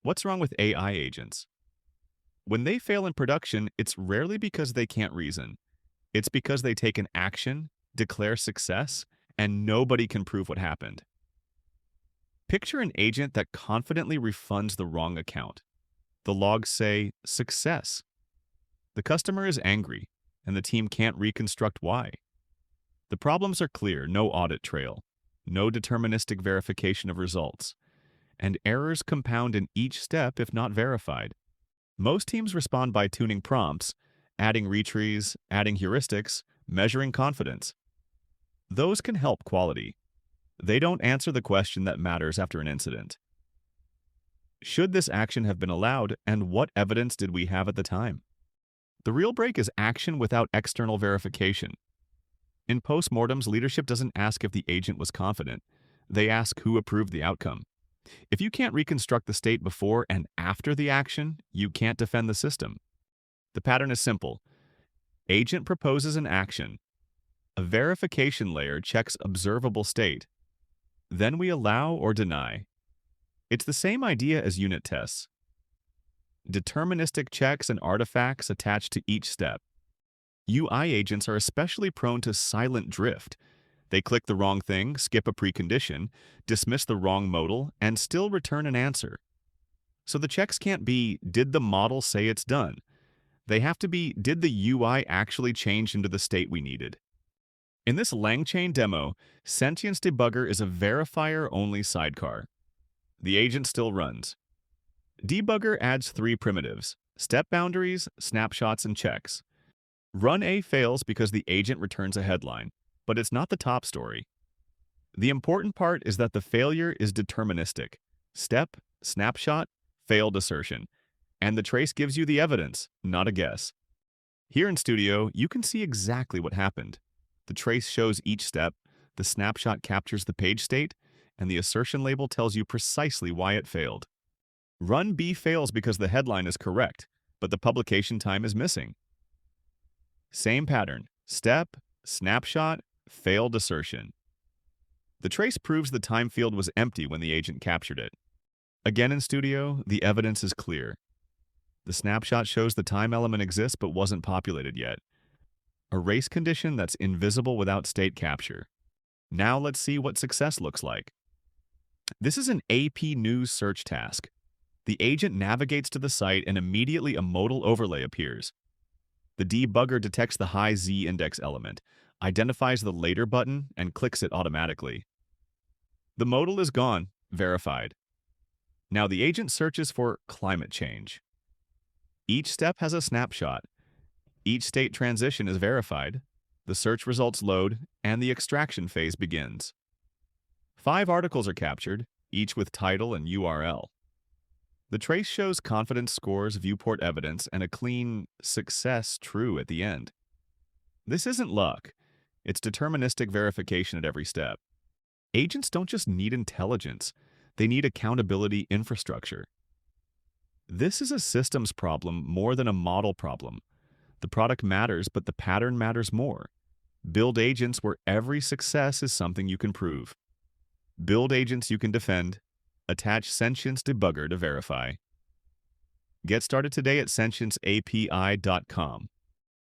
What's wrong with AI agents? When they fail in production, it's rarely because they can't reason. It's because they take an action, declare success, and nobody can prove what happened. Picture an agent that confidently refunds the wrong account. The logs say, success. The customer is angry, and the team can't reconstruct why. The problems are clear: no audit trail, no deterministic verification of results, and errors compound in each step if not verified. Most teams respond by tuning prompts, adding retries, adding heuristics, measuring confidence. Those can help quality. They don't answer the question that matters after an incident. Should this action have been allowed, and what evidence did we have at the time? The real break is action without external verification. In postmortems, leadership doesn't ask if the agent was confident. They ask who approved the outcome. If you can't reconstruct the state before and after the action, you can't defend the system. The pattern is simple. Agent proposes an action. A verification layer checks observable state. Then we allow or deny. It's the same idea as unit tests. Deterministic checks and artifacts attached to each step. UI agents are especially prone to silent drift. They click the wrong thing, skip a precondition, dismiss the wrong modal, and still return an answer. So the checks can't be, did the model say it's done? They have to be, did the UI actually change into the state we needed? In this LangChain demo, SentienceDebugger is a verifier-only sidecar. The agent still runs. Debugger adds 3 primitives: step boundaries, snapshots, and checks. Run A fails because the agent returns a headline, but it's not the top story. The important part is that the failure is deterministic. Step, snapshot, failed assertion. And the trace gives you the evidence, not a guess. Here in Studio, you can see exactly what happened. The trace shows each step, the snapshot captures the page state, and the assertion label tells you precisely why it failed. Run B fails because the headline is correct, but the publication time is missing. Same pattern: step, snapshot, failed assertion. The trace proves the time field was empty when the agent captured it. Again in Studio, the evidence is clear. The snapshot shows the time element exists but wasn't populated yet. A race condition that's invisible without state capture. Now let's see what success looks like. This is an AP News search task. The agent navigates to the site and immediately a modal overlay appears. The debugger detects the high Z index element, identifies the later button, and clicks it automatically. The modal is gone, verified. Now the agent searches for climate change. Each step has a snapshot. Each state transition is verified. The search results load, and the extraction phase begins. 5 articles are captured, each with title and URL. The trace shows confidence scores, viewport evidence, and a clean success true at the end. This isn't luck. It's deterministic verification at every step. Agents don't just need intelligence. They need accountability infrastructure. This is a systems problem more than a model problem. The product matters, but the pattern matters more. Build agents where every success is something you can prove. Build agents you can defend. Attach SentienceDebugger to verify. Get started today at sentienceapi.com.